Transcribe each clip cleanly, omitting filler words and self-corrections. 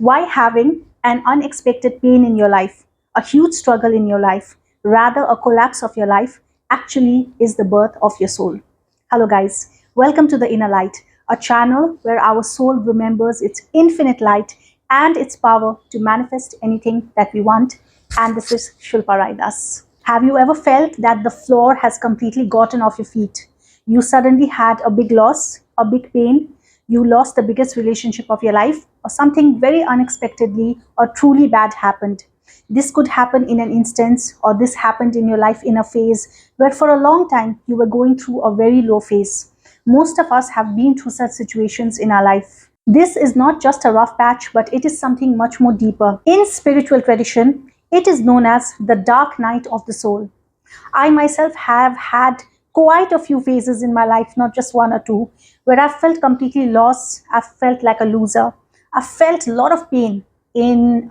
Why having an unexpected pain in your life, a huge struggle in your life, rather a collapse of your life, actually is the birth of your soul. Hello, guys. Welcome to The Inner Light, a channel where our soul remembers its infinite light and its power to manifest anything that we want. And this is Shilpa Raidas. Have you ever felt that the floor has completely gotten off your feet? You suddenly had a big loss, a big pain, you lost the biggest relationship of your life, or something very unexpectedly or truly bad happened. This could happen in an instance, or this happened in your life in a phase where for a long time you were going through a very low phase. Most of us have been through such situations in our life. This is not just a rough patch, but it is something much more deeper. In spiritual tradition, it is known as the dark night of the soul. I myself have had quite a few phases in my life, not just one or two, where I felt completely lost. I felt like a loser. I felt a lot of pain in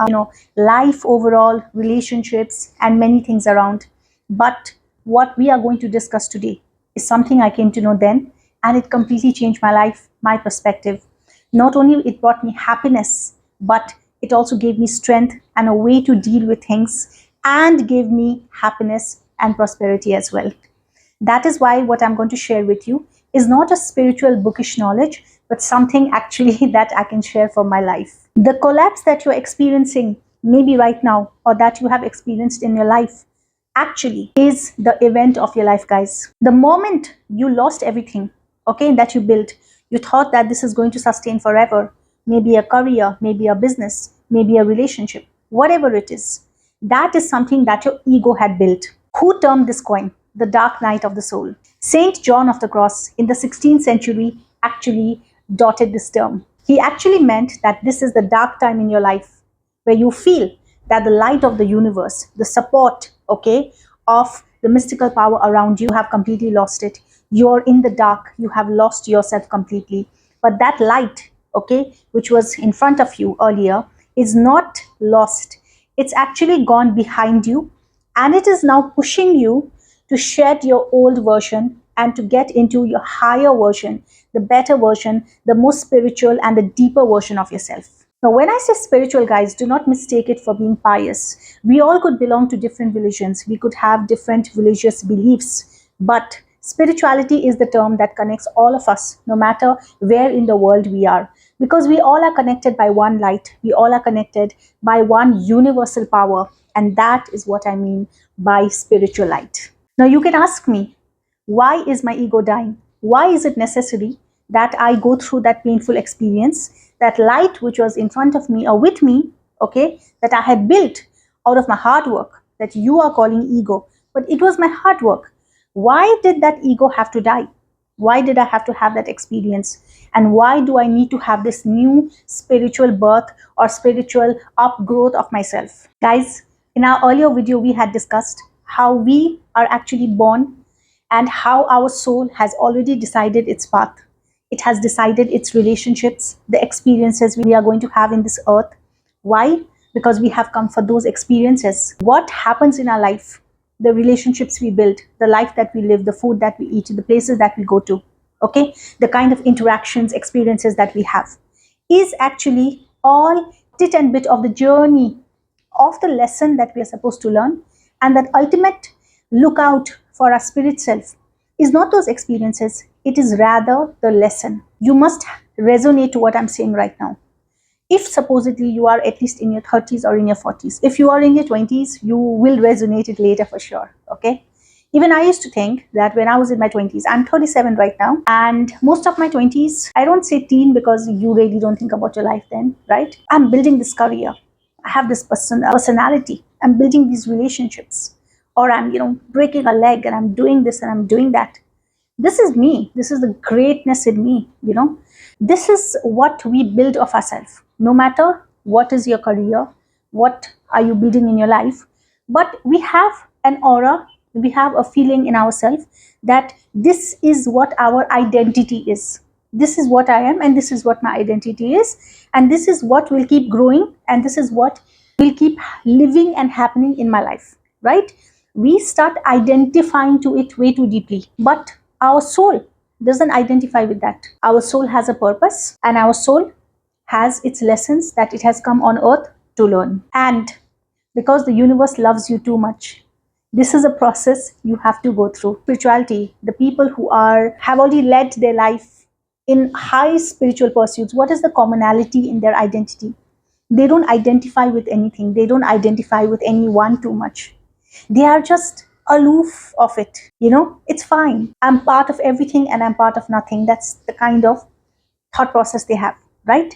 life overall, relationships, and many things around. But what we are going to discuss today is something I came to know then, and it completely changed my life, my perspective. Not only it brought me happiness, but it also gave me strength and a way to deal with things and gave me happiness and prosperity as well. That is why what I'm going to share with you is not a spiritual bookish knowledge, but something actually that I can share from my life. The collapse that you're experiencing, maybe right now, or that you have experienced in your life, actually is the event of your life, guys. The moment you lost everything, okay, that you built, you thought that this is going to sustain forever, maybe a career, maybe a business, maybe a relationship, whatever it is, that is something that your ego had built. Who termed this coin the dark night of the soul? Saint John of the Cross in the 16th century actually dotted this term. He actually meant that this is the dark time in your life where you feel that the light of the universe, the support, okay, of the mystical power around you have completely lost it. You're in the dark, you have lost yourself completely. But that light, okay, which was in front of you earlier, is not lost. It's actually gone behind you, and it is now pushing you to shed your old version and to get into your higher version, the better version, the more spiritual and the deeper version of yourself. Now, when I say spiritual, guys, do not mistake it for being pious. We all could belong to different religions. We could have different religious beliefs, but spirituality is the term that connects all of us, no matter where in the world we are. Because we all are connected by one light. We all are connected by one universal power. And that is what I mean by spiritual light. Now, you can ask me, why is my ego dying? Why is it necessary that I go through that painful experience? That light which was in front of me or with me, okay, that I had built out of my hard work, that you are calling ego, but it was my hard work. Why did that ego have to die? Why did I have to have that experience? And why do I need to have this new spiritual birth or spiritual upgrowth of myself? Guys, in our earlier video, we had discussed how we are actually born and how our soul has already decided its path. It has decided its relationships, the experiences we are going to have in this earth. Why? Because we have come for those experiences. What happens in our life, the relationships we build, the life that we live, the food that we eat, the places that we go to, okay, the kind of interactions, experiences that we have, is actually all tit and bit of the journey of the lesson that we are supposed to learn. And that ultimate lookout for our spirit self is not those experiences, it is rather the lesson. You must resonate to what I'm saying right now. If supposedly you are at least in your 30s or in your 40s, if you are in your 20s, you will resonate it later for sure, okay? Even I used to think that when I was in my 20s, I'm 37 right now, and most of my 20s, I don't say teen because you really don't think about your life then, right? I'm building this career. I have this personality. I'm building these relationships. Or I'm, breaking a leg and I'm doing this and I'm doing that. This is me. This is the greatness in me. This is what we build of ourselves. No matter what is your career, what are you building in your life, but we have an aura, we have a feeling in ourselves that this is what our identity is. This is what I am, and this is what my identity is, and this is what will keep growing, and this is what will keep living and happening in my life, right? We start identifying to it way too deeply, but our soul doesn't identify with that. Our soul has a purpose, and our soul has its lessons that it has come on earth to learn. And because the universe loves you too much, this is a process you have to go through. Spirituality, the people who have already led their life in high spiritual pursuits, what is the commonality in their identity? They don't identify with anything, they don't identify with anyone too much. They are just aloof of it. It's fine. I'm part of everything and I'm part of nothing. That's the kind of thought process they have, right?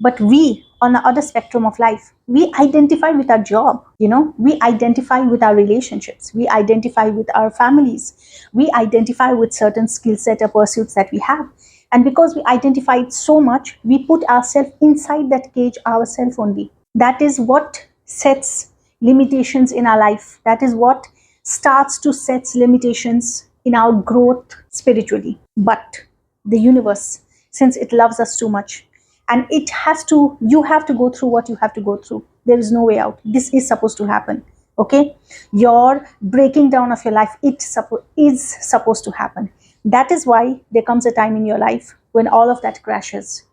But we, on the other spectrum of life, we identify with our job, we identify with our relationships, we identify with our families, we identify with certain skill set or pursuits that we have. And because we identify it so much, we put ourselves inside that cage ourselves only. That is what sets limitations in our life. That is what starts to set limitations in our growth spiritually. But the universe, since it loves us too much, and you have to go through what you have to go through. There is no way out. This is supposed to happen. Okay, your breaking down of your life, is supposed to happen. That is why there comes a time in your life when all of that crashes,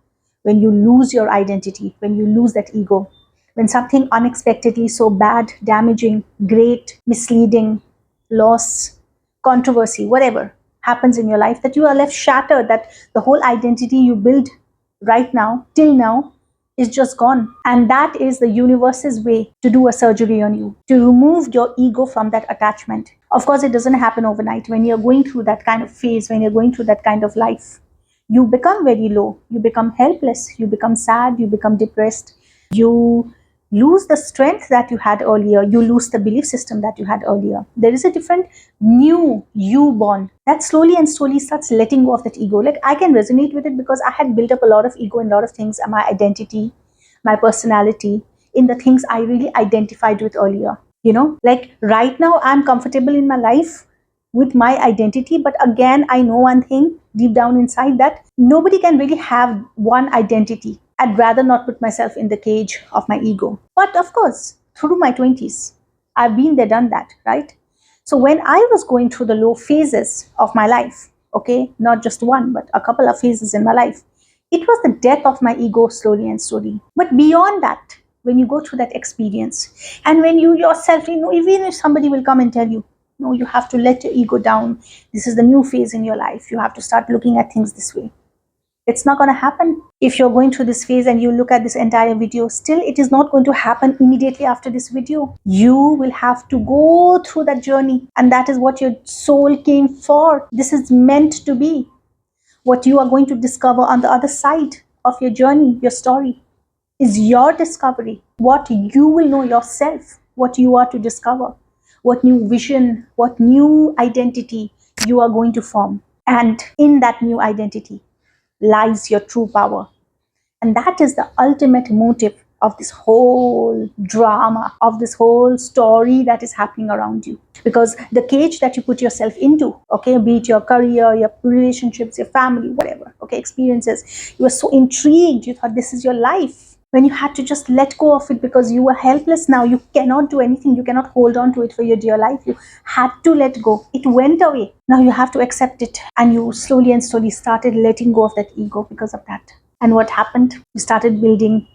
when you lose your identity, when you lose that ego, when something unexpectedly so bad, damaging, great, misleading, loss, controversy, whatever happens in your life, that you are left shattered, that the whole identity you build right now, till now, is just gone. And that is the universe's way to do a surgery on you, to remove your ego from that attachment. Of course, it doesn't happen overnight. When you're going through that kind of phase, when you're going through that kind of life, you become very low, you become helpless, you become sad, you become depressed, you lose the strength that you had earlier, you lose the belief system that you had earlier. There is a different new you born that slowly and slowly starts letting go of that ego. Like, I can resonate with it because I had built up a lot of ego in a lot of things, my identity, my personality, in the things I really identified with earlier. Like right now I'm comfortable in my life with my identity, but again, I know one thing deep down inside, that nobody can really have one identity. I'd rather not put myself in the cage of my ego. But of course, through my 20s, I've been there, done that, right? So when I was going through the low phases of my life, okay, not just one, but a couple of phases in my life, it was the death of my ego slowly and slowly. But beyond that, when you go through that experience, and when you yourself, even if somebody will come and tell you, no, you have to let your ego down, this is the new phase in your life, you have to start looking at things this way, it's not going to happen. If you're going through this phase and you look at this entire video, still it is not going to happen immediately after this video. You will have to go through that journey, and that is what your soul came for. This is meant to be. What you are going to discover on the other side of your journey, your story, is your discovery. What you will know yourself, what you are to discover, what new vision, what new identity you are going to form. And in that new identity lies your true power. And that is the ultimate motive of this whole drama, of this whole story that is happening around you. Because the cage that you put yourself into, okay, be it your career, your relationships, your family, whatever, okay, experiences, you were so intrigued, you thought this is your life. When you had to just let go of it because you were helpless now, you cannot do anything, you cannot hold on to it for your dear life. You had to let go. It went away. Now you have to accept it. And you slowly and slowly started letting go of that ego because of that. And what happened? You started building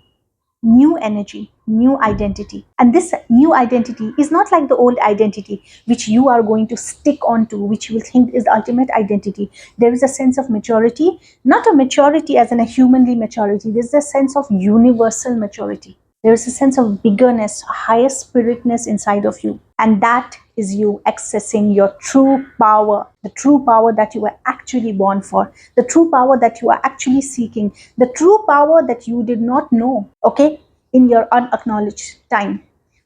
new energy, new identity. And this new identity is not like the old identity, which you are going to stick onto, which you will think is the ultimate identity. There is a sense of maturity, not a maturity as in a humanly maturity. There's a sense of universal maturity. There is a sense of biggerness, a higher spiritness inside of you. And that is you accessing your true power, the true power that you were actually born for, the true power that you are actually seeking, the true power that you did not know, okay, in your unacknowledged time.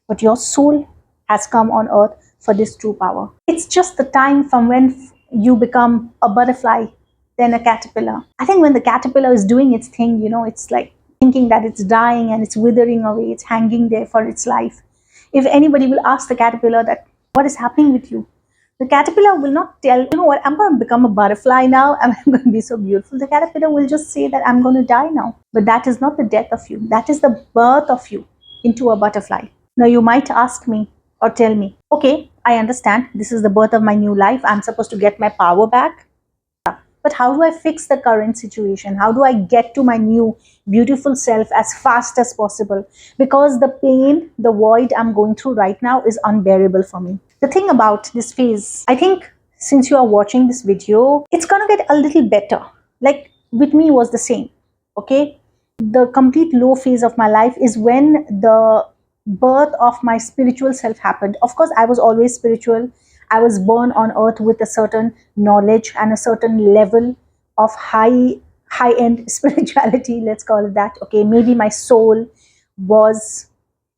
But your soul has come on earth for this true power. It's just the time from when you become a butterfly, then a caterpillar. I think when the caterpillar is doing its thing, it's like thinking that it's dying and it's withering away, it's hanging there for its life. If anybody will ask the caterpillar that, what is happening with you? The caterpillar will not tell, what, I'm going to become a butterfly now, and I'm going to be so beautiful. The caterpillar will just say that I'm going to die now. But that is not the death of you. That is the birth of you into a butterfly. Now you might ask me or tell me, okay, I understand. This is the birth of my new life. I'm supposed to get my power back. but how do I fix the current situation? How do I get to my new beautiful self as fast as possible? Because the pain, the void I'm going through right now is unbearable for me. The thing about this phase, I think since you are watching this video, it's gonna get a little better. Like with me was the same. Okay. The complete low phase of my life is when the birth of my spiritual self happened. Of course, I was always spiritual. I was born on earth with a certain knowledge and a certain level of high end spirituality, let's call it that. Okay, maybe my soul was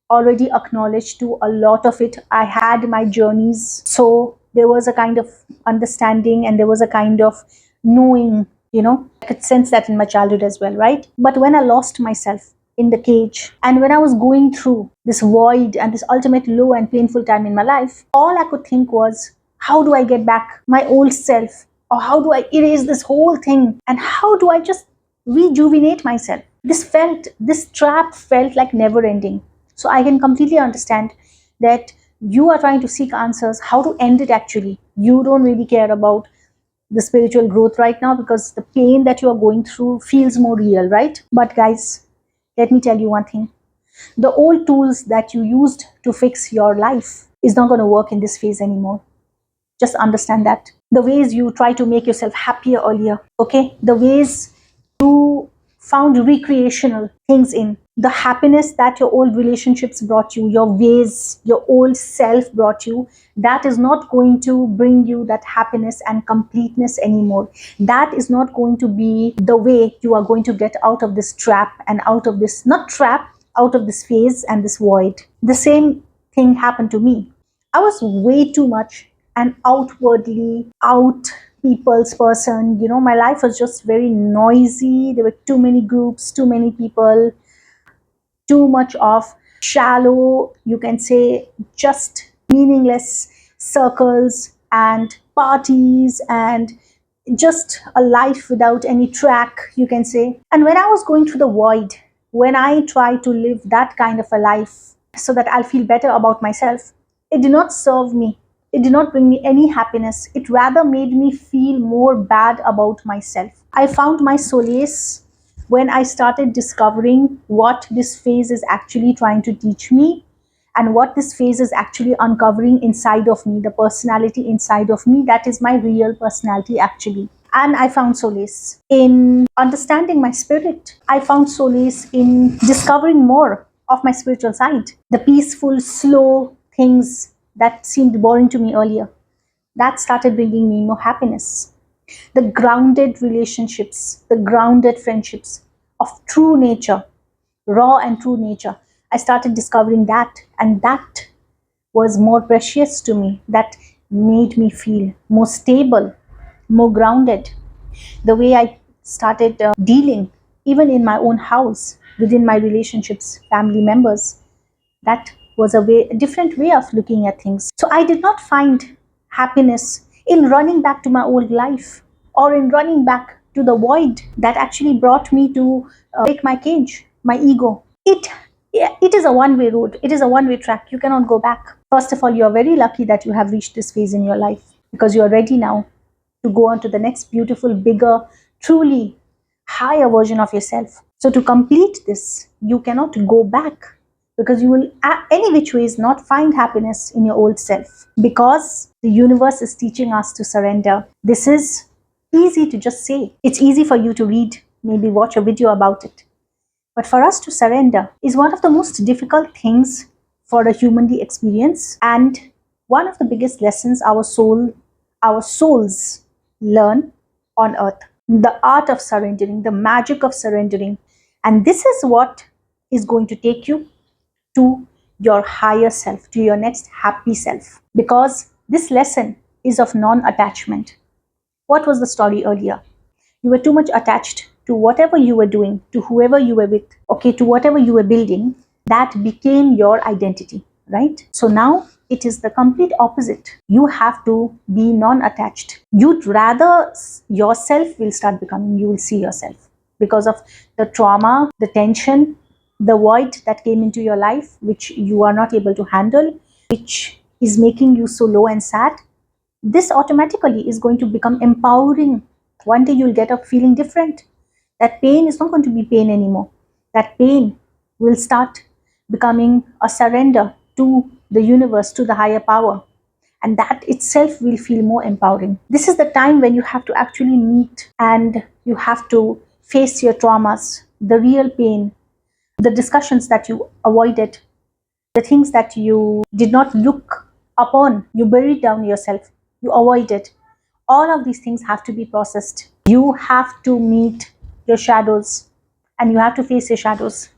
already acknowledged to a lot of it. I had my journeys, so there was a kind of understanding and there was a kind of knowing, I could sense that in my childhood as well, right? But when I lost myself in the cage, and when I was going through this void and this ultimate low and painful time in my life, all I could think was, how do I get back my old self? Or how do I erase this whole thing? And how do I just rejuvenate myself? This trap felt like never ending. So I can completely understand that you are trying to seek answers, how to end it actually. You don't really care about the spiritual growth right now because the pain that you are going through feels more real, right? But guys, let me tell you one thing. The old tools that you used to fix your life is not going to work in this phase anymore. Just understand that. The ways you try to make yourself happier earlier, okay? The ways you found recreational things in, the happiness that your old relationships brought you, your ways, your old self brought you, that is not going to bring you that happiness and completeness anymore. That is not going to be the way you are going to get out of this trap and out of this, not trap, out of this phase and this void. The same thing happened to me. I was way too much an outwardly out people's person. My life was just very noisy. There were too many groups, too many people, too much of shallow, you can say, just meaningless circles and parties and just a life without any track, you can say. And when I was going through the void, when I tried to live that kind of a life so that I'll feel better about myself, it did not serve me. It did not bring me any happiness. It rather made me feel more bad about myself. I found my solace when I started discovering what this phase is actually trying to teach me and what this phase is actually uncovering inside of me, the personality inside of me. That is my real personality actually. And I found solace in understanding my spirit. I found solace in discovering more of my spiritual side. The peaceful, slow things that seemed boring to me earlier, that started bringing me more happiness. The grounded relationships, the grounded friendships of true nature, raw and true nature, I started discovering that, and that was more precious to me. That made me feel more stable, more grounded. The way I started dealing, even in my own house, within my relationships, family members, that was a different way of looking at things. So I did not find happiness in running back to my old life or in running back to the void that actually brought me to break my cage, my ego. It is a one-way road. It is a one-way track. You cannot go back. First of all, you are very lucky that you have reached this phase in your life because you are ready now to go on to the next beautiful, bigger, truly higher version of yourself. So to complete this, you cannot go back because you will any which ways not find happiness in your old self, because the universe is teaching us to surrender. This is easy to just say. It's easy for you to read, maybe watch a video about it. But for us to surrender is one of the most difficult things for a humanly experience, and one of the biggest lessons our souls learn on earth. The art of surrendering, the magic of surrendering. And this is what is going to take you to your higher self, to your next happy self. Because this lesson is of non-attachment. What was the story earlier? You were too much attached to whatever you were doing, to whoever you were with, okay, to whatever you were building. That became your identity, right? So now it is the complete opposite. You have to be non-attached. You'd rather yourself will start becoming, you will see yourself because of the trauma, the tension, the void that came into your life, which you are not able to handle, which is making you so low and sad. This automatically is going to become empowering One day you'll get up feeling different. That pain is not going to be pain anymore. That pain will start becoming a surrender to the universe, to the higher power. And that itself will feel more empowering. This is the time when you have to actually meet and you have to face your traumas, the real pain, the discussions that you avoided, the things that you did not look upon, you buried down yourself, you avoided. All of these things have to be processed. You have to meet your shadows and you have to face your shadows.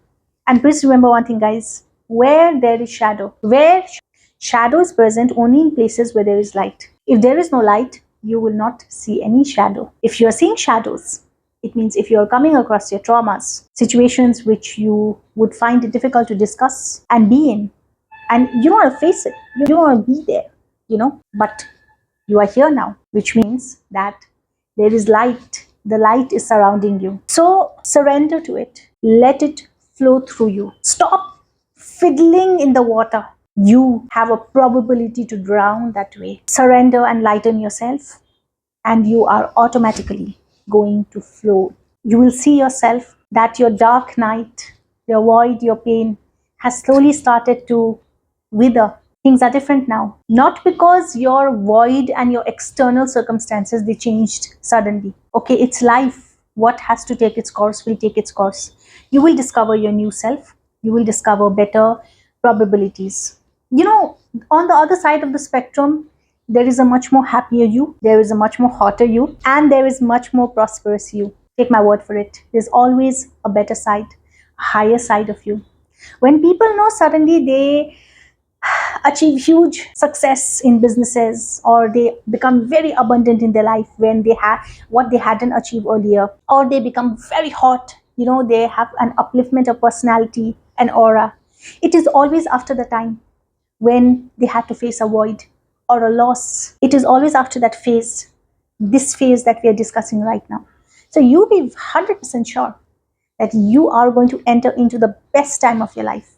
And please remember one thing, guys, where there is shadow, where shadow is present only in places where there is light. If there is no light, you will not see any shadow. If you are seeing shadows, it means if you are coming across your traumas, situations which you would find it difficult to discuss and be in, and you don't want to face it, you don't want to be there, but you are here now, which means that there is light. The light is surrounding you. So surrender to it. Let it flow through you. Stop fiddling in the water. You have a probability to drown that way. Surrender and lighten yourself, and you are automatically going to flow. You will see yourself that your dark night, your void, your pain has slowly started to wither. Things are different now. Not because your void and your external circumstances they changed suddenly. Okay, it's life. What has to take its course will take its course. You will discover your new self. You will discover better probabilities. On the other side of the spectrum, there is a much more happier you, there is a much more hotter you, and there is much more prosperous you. Take my word for it. There's always a better side, a higher side of you. When people know suddenly they achieve huge success in businesses, or they become very abundant in their life when they have what they hadn't achieved earlier, or they become very hot, they have an upliftment of personality and aura. It is always after the time when they had to face a void or a loss. It is always after that phase, this phase that we are discussing right now. So you be 100% sure that you are going to enter into the best time of your life.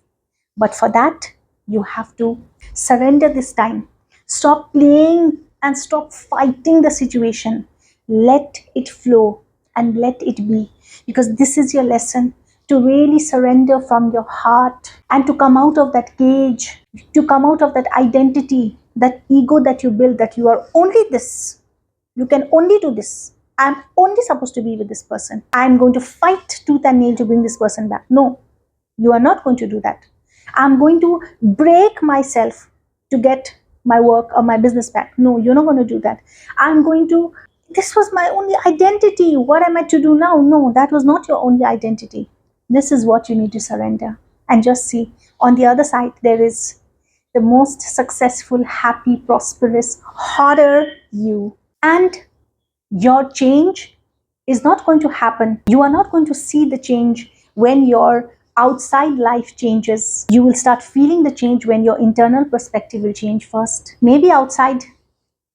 But for that, you have to surrender this time. Stop playing and stop fighting the situation. Let it flow and let it be. Because this is your lesson, to really surrender from your heart and to come out of that cage, to come out of that identity, that ego that you build, that you are only this. You can only do this. I'm only supposed to be with this person. I'm going to fight tooth and nail to bring this person back. No, you are not going to do that. I'm going to break myself to get my work or my business back. No, you're not going to do that. This was my only identity. What am I to do now? No, that was not your only identity. This is what you need to surrender. And just see, on the other side, there is the most successful, happy, prosperous, harder you. And your change is not going to happen. You are not going to see the change when your outside life changes. You will start feeling the change when your internal perspective will change first. Maybe outside,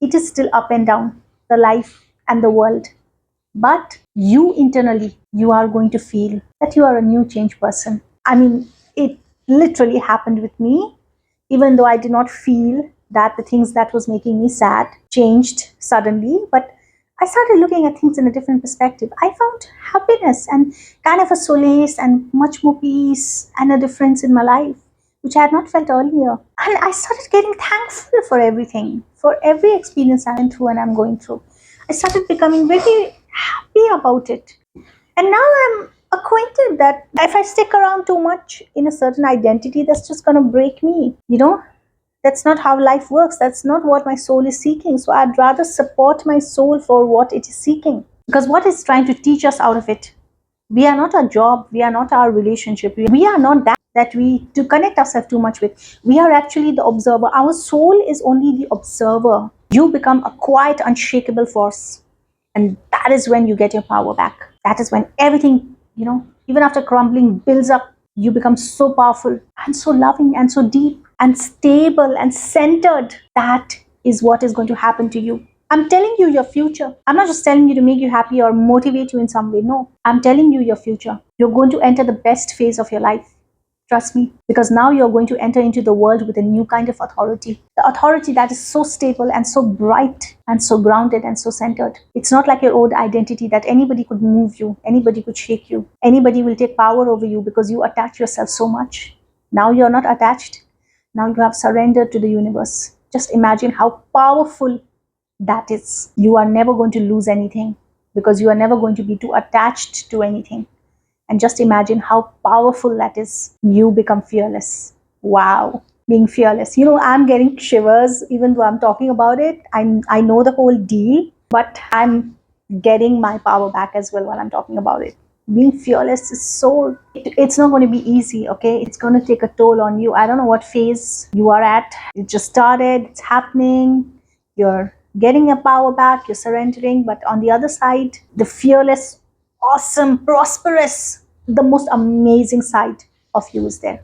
it is still up and down, the life and the world. But you internally, you are going to feel that you are a new change person. I mean, it literally happened with me, even though I did not feel that the things that was making me sad changed suddenly. But I started looking at things in a different perspective. I found happiness and kind of a solace and much more peace and a difference in my life, which I had not felt earlier. And I started getting thankful for everything, for every experience I went through and I'm going through. I started becoming very happy about it. And now I'm acquainted that if I stick around too much in a certain identity, that's just going to break me. That's not how life works. That's not what my soul is seeking. So I'd rather support my soul for what it is seeking. Because what it's trying to teach us out of it, we are not our job, we are not our relationship, we are not that we to connect ourselves too much with. We are actually the observer. Our soul is only the observer. You become a quiet, unshakable force. And that is when you get your power back. That is when everything, even after crumbling, builds up. You become so powerful and so loving and so deep and stable and centered. That is what is going to happen to you. I'm telling you your future. I'm not just telling you to make you happy or motivate you in some way. No, I'm telling you your future. You're going to enter the best phase of your life. Trust me, because now you're going to enter into the world with a new kind of authority. The authority that is so stable and so bright and so grounded and so centered. It's not like your old identity that anybody could move you, anybody could shake you, anybody will take power over you because you attach yourself so much. Now you're not attached. Now you have surrendered to the universe. Just imagine how powerful that is. You are never going to lose anything because you are never going to be too attached to anything. And just imagine how powerful that is. You become fearless. Wow. Being fearless. I'm getting shivers even though I'm talking about it. I know the whole deal, but I'm getting my power back as well while I'm talking about it. Being fearless is it's not going to be easy, okay? It's going to take a toll on you. I don't know what phase you are at. It just started, it's happening. You're getting your power back, you're surrendering, but on the other side, the fearless, awesome, prosperous, the most amazing side of you is there.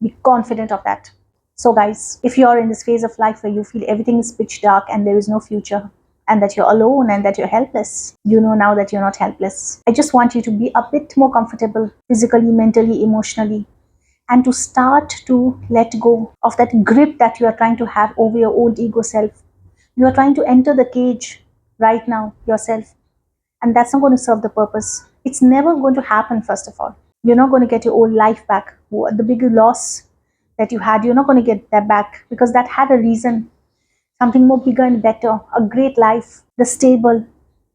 Be confident of that. So guys, if you're in this phase of life where you feel everything is pitch dark and there is no future, and that you're alone and that you're helpless, you know now that you're not helpless. I just want you to be a bit more comfortable physically, mentally, emotionally, and to start to let go of that grip that you are trying to have over your old ego self. You are trying to enter the cage right now yourself, and that's not going to serve the purpose. It's never going to happen. First of all, you're not going to get your old life back. The big loss that you had, you're not going to get that back because that had a reason. Something more bigger and better, a great life, the stable,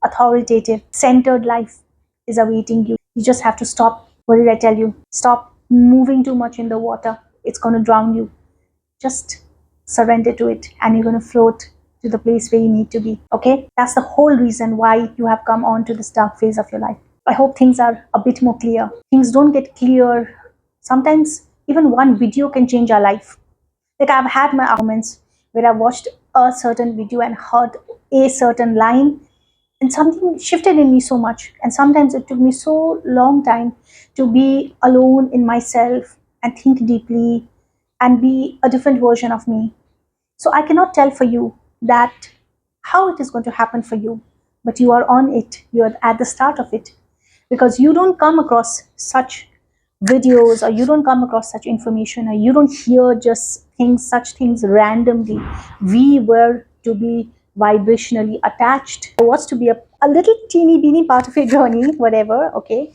authoritative, centered life is awaiting you. You just have to stop. What did I tell you? Stop moving too much in the water. It's going to drown you. Just surrender to it and you're going to float to the place where you need to be. Okay? That's the whole reason why you have come on to this dark phase of your life. I hope things are a bit more clear. Things don't get clear. Sometimes even one video can change our life. Like I've had my moments where I watched a certain video and heard a certain line and something shifted in me so much. And sometimes it took me so long time to be alone in myself and think deeply and be a different version of me. So I cannot tell for you that how it is going to happen for you, but you are on it. You are at the start of it because you don't come across such videos or you don't come across such information or you don't hear just such things randomly. We were to be vibrationally attached. It was to be a little teeny beeny part of your journey, whatever, okay?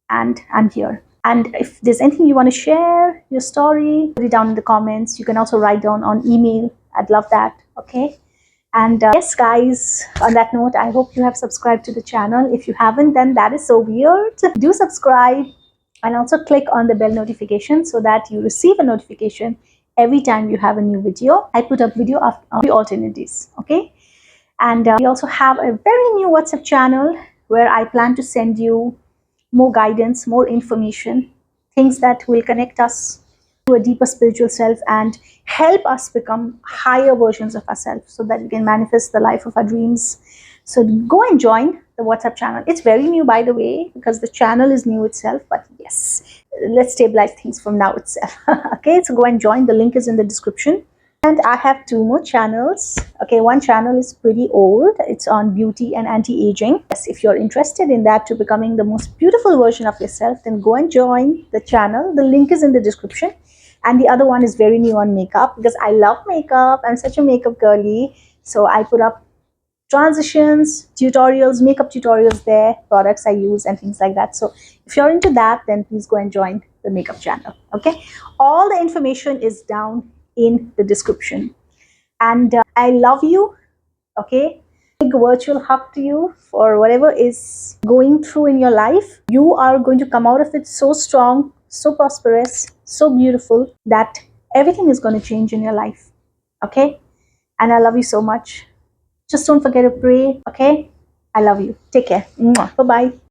And I'm here. And if there's anything you want to share, your story, put it down in the comments. You can also write down on email. I'd love that, okay? And yes, guys, on that note, I hope you have subscribed to the channel. If you haven't, then that is so weird. Do subscribe and also click on the bell notification so that you receive a notification every time you have a new video. I put up video every alternate days, okay? And we also have a very new WhatsApp channel where I plan to send you more guidance, more information, things that will connect us to a deeper spiritual self and help us become higher versions of ourselves so that we can manifest the life of our dreams. So go and join the WhatsApp channel. It's very new, by the way, because the channel is new itself, but yes, let's stabilize things from now itself. Okay, so go and join. The link is in the description. And I have two more channels. Okay, one channel is pretty old. It's on beauty and anti-aging. Yes, if you're interested in that to becoming the most beautiful version of yourself, then go and join the channel. The link is in the description. And the other one is very new on makeup because I love makeup. I'm such a makeup girly. So I put up transitions, tutorials, makeup tutorials there, products I use and things like that. So if you're into that, then please go and join the makeup channel. Okay, all the information is down in the description. And I love you. Okay, big virtual hug to you for whatever is going through in your life. You are going to come out of it so strong, so prosperous, so beautiful that everything is going to change in your life. Okay, and I love you so much. Just don't forget to pray. Okay, I love you. Take care. Bye bye.